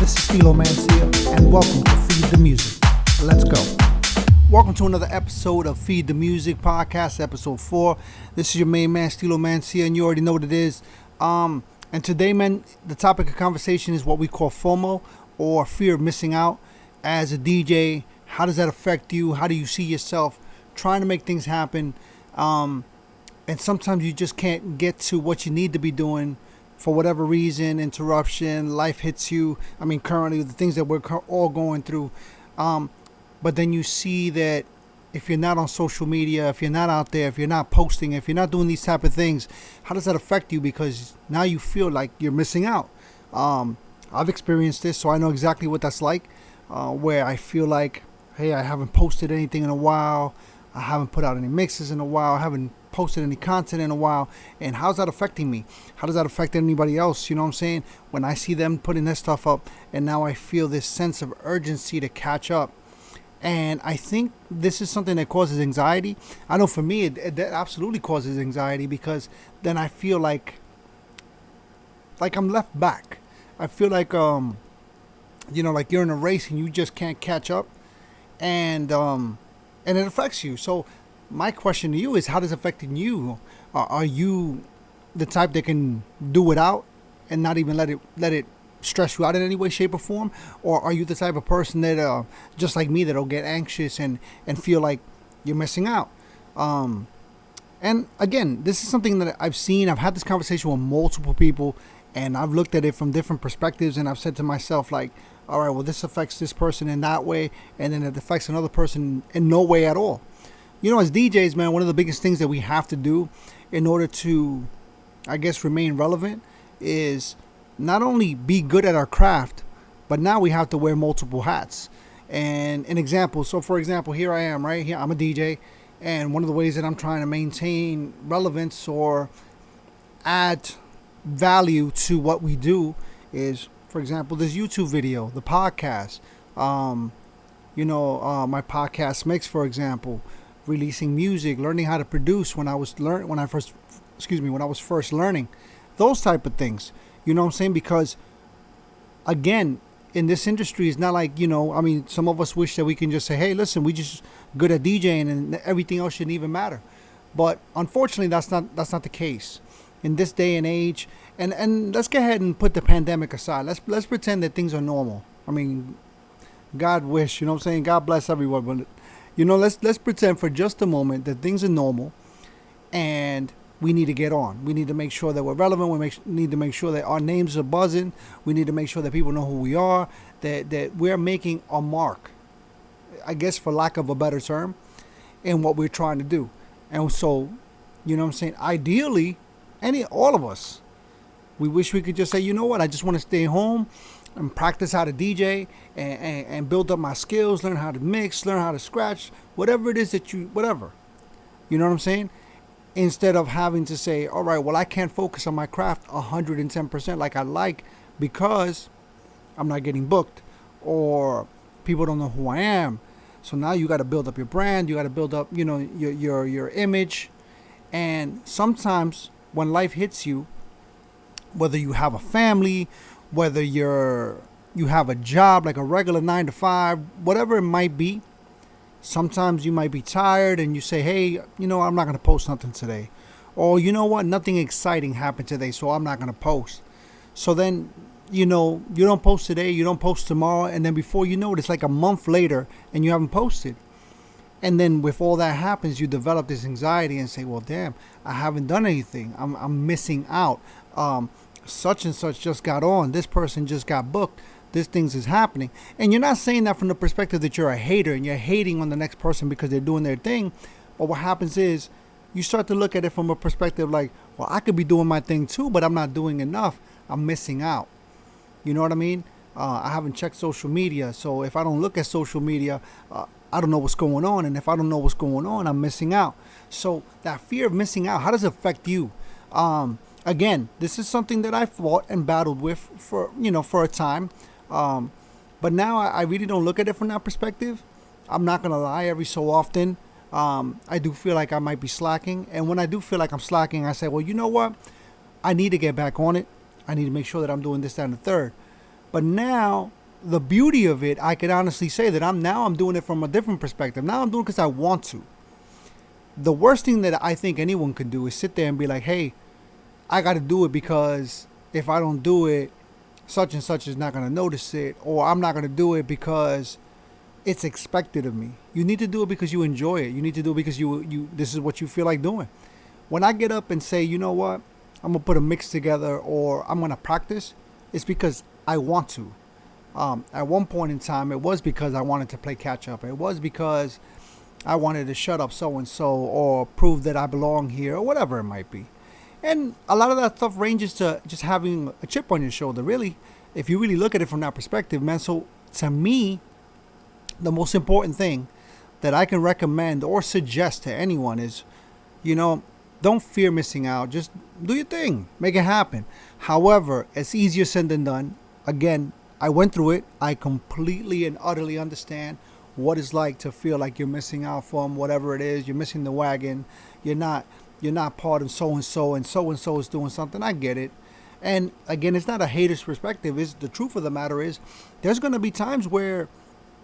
This is Stilo Mancia, and welcome to Feed the Music. Let's go. Welcome to another episode of Feed the Music Podcast, episode 4. This is your main man, Stilo Mancia, and you already know what it is. And today, man, the topic of conversation is what we call FOMO, or fear of missing out. As a DJ, how does that affect you? How do you see yourself trying to make things happen? And sometimes you just can't get to what you need to be doing for whatever reason, interruption, life hits you. I mean, currently, the things that we're all going through. But then you see that if you're not on social media, if you're not out there, if you're not posting, if you're not doing these type of things, how does that affect you? Because now you feel like you're missing out. I've experienced this, so I know exactly what that's like, where I feel like, hey, I haven't posted anything in a while. I haven't put out any mixes in a while. I haven't posted any content in a while. And how's that affecting me? How does that affect anybody else? You know what I'm saying? When I see them putting their stuff up, and now I feel this sense of urgency to catch up. And I think this is something that causes anxiety. I know for me, it absolutely causes anxiety, because then I feel like I'm left back. I feel like, like you're in a race and you just can't catch up. And it affects you. So my question to you is, how does it affect you? Are you the type that can do without and not even let it stress you out in any way, shape, or form? Or are you the type of person that, just like me, that'll get anxious and feel like you're missing out? And again, this is something that I've seen. I've had this conversation with multiple people, and I've looked at it from different perspectives, and I've said to myself, like, all right, well, this affects this person in that way, and then it affects another person in no way at all. You know, as DJs, man, one of the biggest things that we have to do in order to, I guess, remain relevant is not only be good at our craft, but now we have to wear multiple hats. And an example, so for example, here I am, right here, I'm a DJ, and one of the ways that I'm trying to maintain relevance or add value to what we do is, for example, this YouTube video, the podcast, my podcast mix, for example, releasing music, learning how to produce when I was first learning, those type of things. You know what I'm saying? Because again, in this industry, it's not like, some of us wish that we can just say, hey, listen, we just good at DJing and everything else shouldn't even matter. But unfortunately, that's not the case in this day and age. And let's go ahead and put the pandemic aside. Let's pretend that things are normal. I mean, God wish, you know what I'm saying? God bless everyone. But, let's pretend for just a moment that things are normal and we need to get on. We need to make sure that we're relevant. We need to make sure that our names are buzzing. We need to make sure that people know who we are, that we're making a mark, I guess, for lack of a better term, in what we're trying to do. And so, you know what I'm saying? Ideally, all of us, we wish we could just say, you know what, I just want to stay home and practice how to DJ and build up my skills, learn how to mix, learn how to scratch, whatever it is whatever. You know what I'm saying? Instead of having to say, all right, well, I can't focus on my craft 110% like I like because I'm not getting booked or people don't know who I am. So now you got to build up your brand. You got to build up, your image. And sometimes when life hits you, whether you have a family, whether you have a job, like a regular 9 to 5, whatever it might be, sometimes you might be tired and you say, hey, I'm not going to post nothing today. Or, you know what, nothing exciting happened today, so I'm not going to post. So then, you don't post today, you don't post tomorrow, and then before you know it, it's like a month later and you haven't posted. And then with all that happens, you develop this anxiety and say, well, damn, I haven't done anything. I'm missing out. Such and such just got on. This person just got booked. This things is happening. And you're not saying that from the perspective that you're a hater and you're hating on the next person because they're doing their thing. But what happens is you start to look at it from a perspective like, well, I could be doing my thing too, but I'm not doing enough. I'm missing out. You know what I mean? I haven't checked social media. So if I don't look at social media, I don't know what's going on. And if I don't know what's going on, I'm missing out. So that fear of missing out, how does it affect you? Again, this is something that I fought and battled with for a time. But now I really don't look at it from that perspective. I'm not going to lie, every so often, I do feel like I might be slacking. And when I do feel like I'm slacking, I say, well, you know what? I need to get back on it. I need to make sure that I'm doing this, that, and the third. But now, the beauty of it, I can honestly say that I'm doing it from a different perspective. Now I'm doing it because I want to. The worst thing that I think anyone could do is sit there and be like, hey, I got to do it because if I don't do it, such and such is not going to notice it, or I'm not going to do it because it's expected of me. You need to do it because you enjoy it. You need to do it because you this is what you feel like doing. When I get up and say, you know what, I'm going to put a mix together or I'm going to practice, it's because I want to. At one point in time, it was because I wanted to play catch up. It was because I wanted to shut up so and so or prove that I belong here or whatever it might be. And a lot of that stuff ranges to just having a chip on your shoulder, really, if you really look at it from that perspective, man. So to me, the most important thing that I can recommend or suggest to anyone is, don't fear missing out. Just do your thing. Make it happen. However, it's easier said than done. Again, I went through it. I completely and utterly understand what it's like to feel like you're missing out from whatever it is. You're missing the wagon. You're not part of so and so is doing something. I get it. And again, it's not a hater's perspective. It's the truth of the matter is there's going to be times where,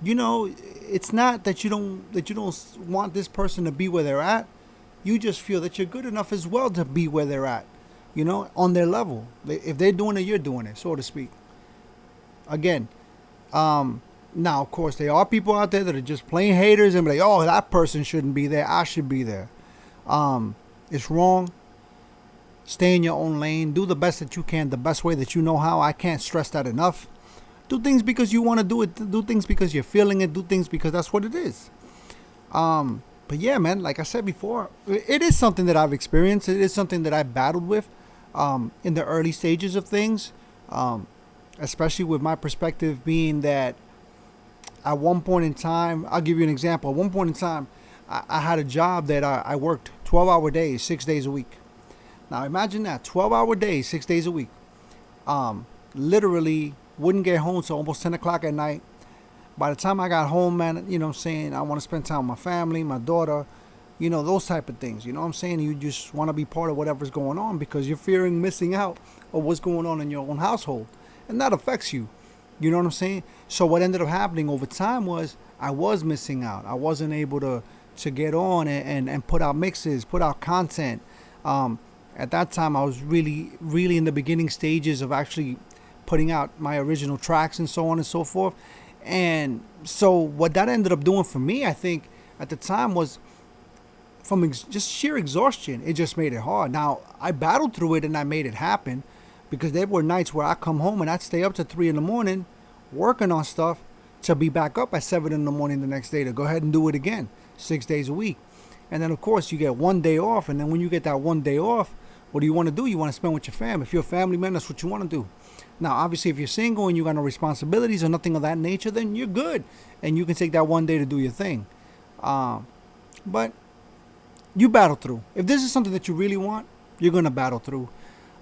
it's not that you don't want this person to be where they're at. You just feel that you're good enough as well to be where they're at, on their level. If they're doing it, you're doing it, so to speak. Again, now, of course, there are people out there that are just plain haters and be like, oh, that person shouldn't be there. I should be there. It's wrong. Stay in your own lane. Do the best that you can, the best way that you know how. I can't stress that enough. Do things because you want to do it. Do things because you're feeling it. Do things because that's what it is. But yeah, man, like I said before, it is something that I've experienced. It is something that I battled with in the early stages of things, especially with my perspective being that at one point in time, I'll give you an example. At one point in time, I had a job that I worked 12-hour days, 6 days a week. Now imagine that, 12-hour days, 6 days a week. Literally wouldn't get home till almost 10 o'clock at night. By the time I got home, man, I want to spend time with my family, my daughter, those type of things. You just want to be part of whatever's going on because you're fearing missing out of what's going on in your own household. And that affects you. You know what I'm saying? So what ended up happening over time was I was missing out. I wasn't able to get on and put out mixes, put out content. At that time, I was really, really in the beginning stages of actually putting out my original tracks and so on and so forth. And so what that ended up doing for me, I think, at the time was from just sheer exhaustion. It just made it hard. Now, I battled through it and I made it happen because there were nights where I come home and I'd stay up to 3 in the morning working on stuff to be back up at 7 in the morning the next day to go ahead and do it again, 6 days a week. And then, of course, you get one day off. And then when you get that one day off, what do you want to do? You want to spend with your family. If you're a family man, that's what you want to do. Now, obviously, if you're single and you got no responsibilities or nothing of that nature, then you're good. And you can take that one day to do your thing. But you battle through. If this is something that you really want, you're going to battle through.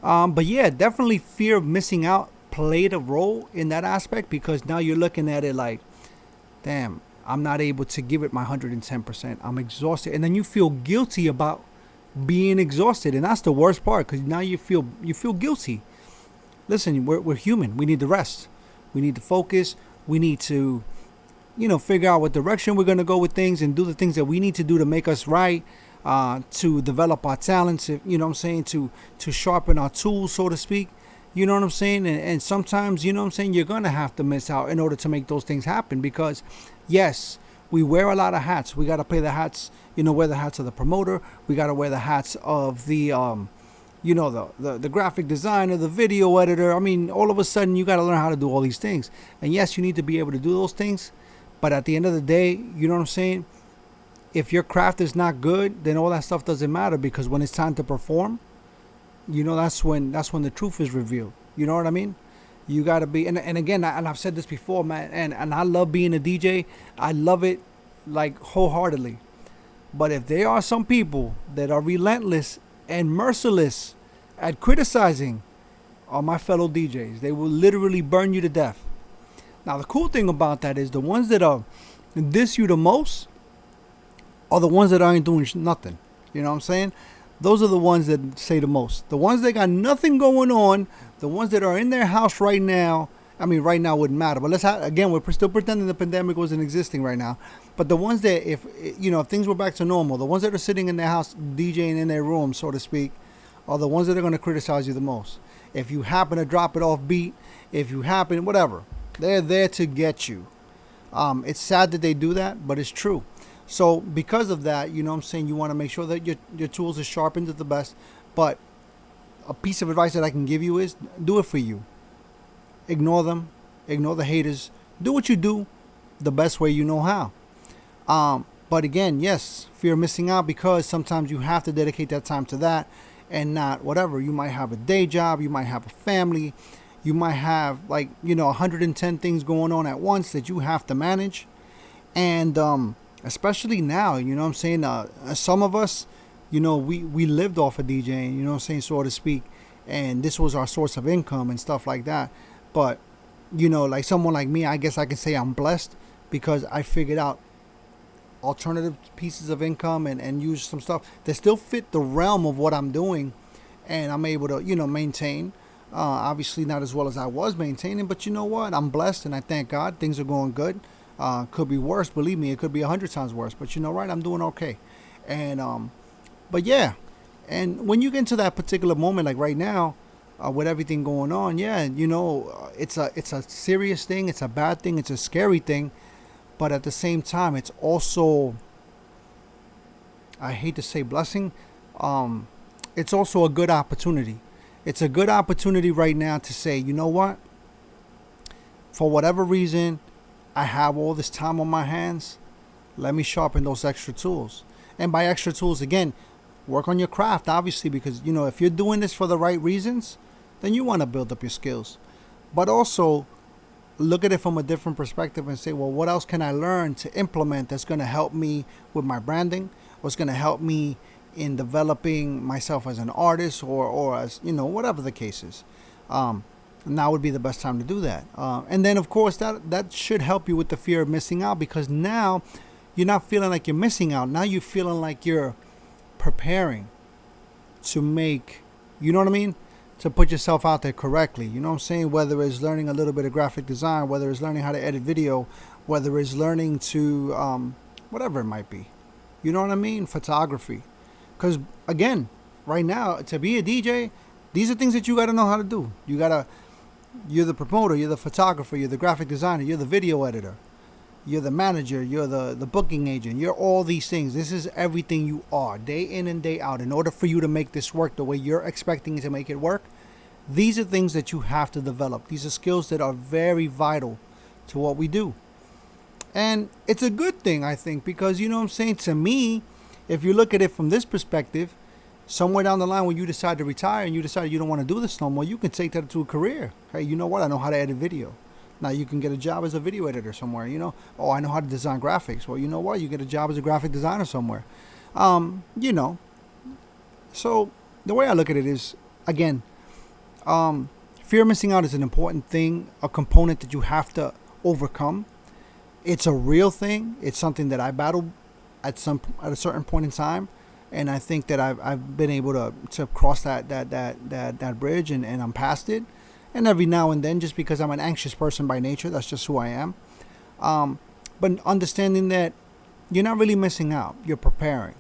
But yeah, definitely fear of missing out played a role in that aspect because now you're looking at it like, damn, I'm not able to give it my 110%. I'm exhausted. And then you feel guilty about being exhausted. And that's the worst part because now you feel guilty. Listen, we're human. We need to rest. We need to focus. We need to, figure out what direction we're going to go with things and do the things that we need to do to make us right, to develop our talents, to sharpen our tools, so to speak. You know what I'm saying? And sometimes, you're going to have to miss out in order to make those things happen because, yes, we wear a lot of hats. We got to play the hats, wear the hats of the promoter. We got to wear the hats of the the graphic designer, the video editor. I mean, all of a sudden you got to learn how to do all these things. And yes, you need to be able to do those things. But at the end of the day, you know what I'm saying? If your craft is not good, then all that stuff doesn't matter because when it's time to perform, that's when the truth is revealed. You know what I mean? You got to be, and again, and I've said this before, man, and I love being a DJ. I love it like wholeheartedly. But if there are some people that are relentless and merciless at criticizing my fellow DJs, they will literally burn you to death. Now, the cool thing about that is the ones that are diss you the most are the ones that aren't doing nothing. You know what I'm saying? Those are the ones that say the most. The ones that got nothing going on, the ones that are in their house right now I mean, right now wouldn't matter. But again, we're still pretending the pandemic wasn't existing right now. But the ones that, if things were back to normal, the ones that are sitting in their house DJing in their room, so to speak, are the ones that are going to criticize you the most. If you happen to drop it off beat, if you happen, whatever, they're there to get you. It's sad that they do that, but it's true. So because of that, you know what I'm saying, you want to make sure that your tools are sharpened to the best. But a piece of advice that I can give you is do it for you. Ignore them. Ignore the haters. Do what you do the best way you know how. But again, yes, fear of missing out, because sometimes you have to dedicate that time to that and not whatever. You might have a day job. You might have a family. You might have 110 things going on at once that you have to manage. And especially now, you know what I'm saying? Some of us, we lived off of DJing, you know what I'm saying, so to speak. And this was our source of income and stuff like that. But, like someone like me, I guess I can say I'm blessed because I figured out alternative pieces of income and use some stuff that still fit the realm of what I'm doing. And I'm able to, maintain. Obviously not as well as I was maintaining, but you know what? I'm blessed and I thank God. Things are going good. Could be worse, believe me. It could be 100 times worse, but right, I'm doing okay. And but yeah, and when you get into that particular moment, like right now, with everything going on, yeah, it's a serious thing. It's a bad thing. It's a scary thing, but at the same time, it's also, I hate to say blessing, it's also a good opportunity. It's a good opportunity right now to say, you know what? For whatever reason, I have all this time on my hands. Let me sharpen those extra tools. And by extra tools, again, work on your craft, obviously, because, if you're doing this for the right reasons, then you want to build up your skills. But also, look at it from a different perspective and say, well, what else can I learn to implement that's going to help me with my branding? What's going to help me in developing myself as an artist or as, whatever the case is. Now would be the best time to do that. And then, of course, that should help you with the fear of missing out, because now you're not feeling like you're missing out. Now you're feeling like you're preparing to make, you know what I mean? To put yourself out there correctly. You know what I'm saying? Whether it's learning a little bit of graphic design, whether it's learning how to edit video, whether it's learning to, whatever it might be. You know what I mean? Photography. Because, again, right now, to be a DJ, these are things that you got to know how to do. You're the promoter, you're the photographer, you're the graphic designer, you're the video editor, you're the manager, you're the booking agent, you're all these things. This is everything you are, day in and day out. In order for you to make this work the way you're expecting to make it work, these are things that you have to develop. These are skills that are very vital to what we do. And it's a good thing, I think, because, you know what I'm saying, to me, if you look at it from this perspective, somewhere down the line when you decide to retire and you decide you don't want to do this no more, you can take that to a career. Hey, you know what? I know how to edit video. Now you can get a job as a video editor somewhere, Oh, I know how to design graphics. Well, you know what? You get a job as a graphic designer somewhere. So the way I look at it is, again, fear of missing out is an important thing, a component that you have to overcome. It's a real thing. It's something that I battled at a certain point in time, and I think that I've been able to cross that bridge, and I'm past it. And every now and then, just because I'm an anxious person by nature, that's just who I am. But understanding that you're not really missing out, you're preparing.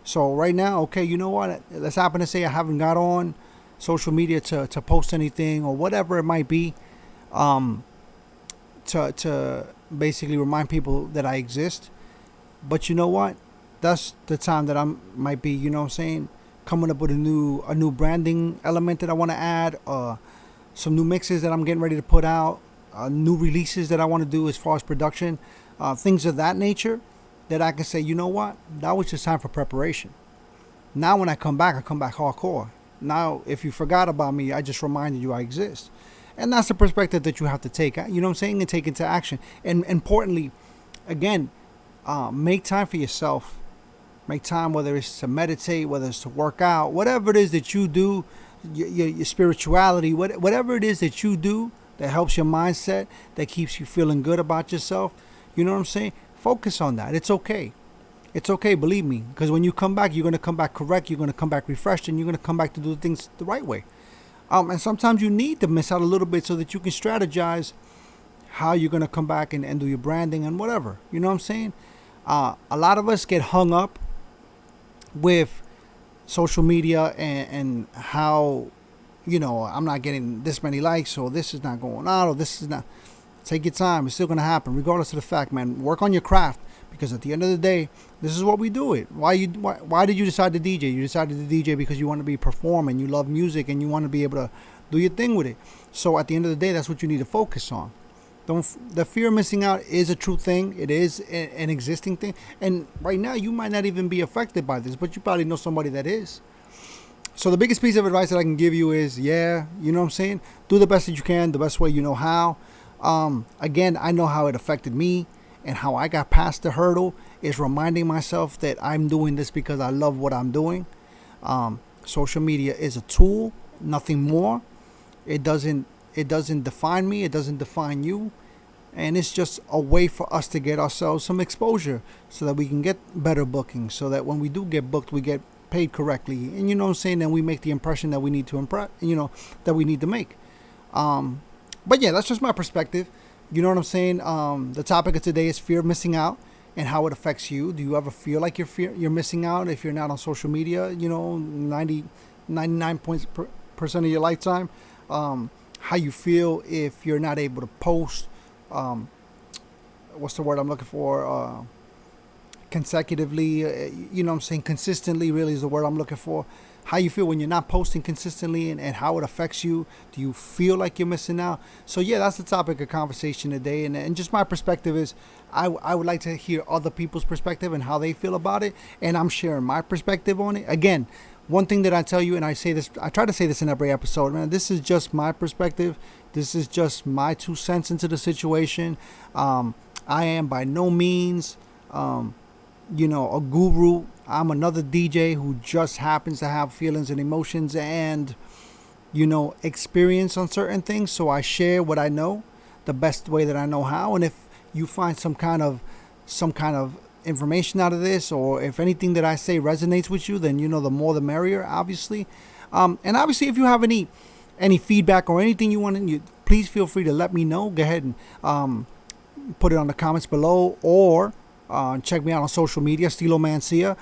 So right now, okay, you know what? Let's happen to say I haven't got on social media to post anything or whatever it might be, to basically remind people that I exist. But you know what? That's the time that I might be, coming up with a new branding element that I want to add, some new mixes that I'm getting ready to put out, new releases that I want to do as far as production, things of that nature, that I can say, you know what? That was just time for preparation. Now when I come back hardcore. Now, if you forgot about me, I just reminded you I exist. And that's the perspective that you have to take, you know what I'm saying, and take into action. And importantly, again, make time for yourself. Make time, whether it's to meditate, whether it's to work out, whatever it is that you do, your spirituality, whatever it is that you do that helps your mindset, that keeps you feeling good about yourself. You know what I'm saying? Focus on that. It's okay. It's okay, believe me. Because when you come back, you're going to come back correct. You're going to come back refreshed, and you're going to come back to do things the right way. And sometimes you need to miss out a little bit so that you can strategize how you're going to come back and do your branding and whatever. You know what I'm saying? A lot of us get hung up with social media and how, I'm not getting this many likes, or this is not going on, or this is not. Take your time. It's still going to happen, regardless of the fact, man. Work on your craft, because at the end of the day, this is what we do it. Why did you decide to DJ? You decided to DJ because you want to be performing, you love music, and you want to be able to do your thing with it. So at the end of the day, that's what you need to focus on. The fear of missing out is a true thing. It is an existing thing. And right now, you might not even be affected by this, but you probably know somebody that is. So the biggest piece of advice that I can give you is, you know what I'm saying? Do the best that you can, the best way you know how. Again, I know how it affected me, and how I got past the hurdle is reminding myself that I'm doing this because I love what I'm doing. Social media is a tool, nothing more. It doesn't define me. It doesn't define you. And it's just a way for us to get ourselves some exposure so that we can get better bookings, so that when we do get booked, we get paid correctly. And you know what I'm saying? Then we make the impression that we need to that we need to make. But yeah, that's just my perspective. You know what I'm saying? The topic of today is fear of missing out and how it affects you. Do you ever feel like you're missing out if you're not on social media, 99% of your lifetime? How you feel if you're not able to post, what's the word I'm looking for? Consecutively, you know what I'm saying? Consistently really is the word I'm looking for. How you feel when you're not posting consistently, and how it affects you. Do you feel like you're missing out? So yeah, that's the topic of conversation today. And just my perspective is, I would like to hear other people's perspective and how they feel about it. And I'm sharing my perspective on it. Again, one thing that I tell you, and I try to say this in every episode, man, this is just my perspective. This is just my 2 cents into the situation. I am by no means, a guru. I'm another DJ who just happens to have feelings and emotions and, experience on certain things. So I share what I know the best way that I know how. And if you find some kind of information out of this, or if anything that I say resonates with you, then, the more the merrier, obviously. And obviously, if you have any feedback or anything you want, please feel free to let me know. Go ahead and put it on the comments below, or check me out on social media, Stilo Mancia.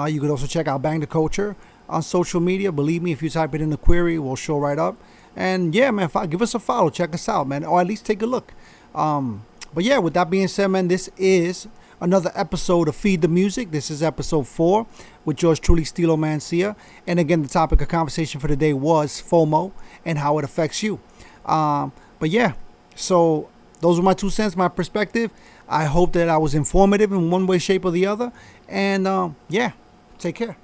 You could also check out Bang the Culture on social media. Believe me, if you type it in the query, it will show right up. And yeah, man, give us a follow. Check us out, man. Or at least take a look. But yeah, with that being said, man, this is another episode of Feed the Music. This is episode 4 with yours truly, Stilo Mancia. And again, the topic of conversation for today was FOMO and how it affects you. But yeah, so those are my 2 cents, my perspective. I hope that I was informative in one way, shape, or the other. And yeah, take care.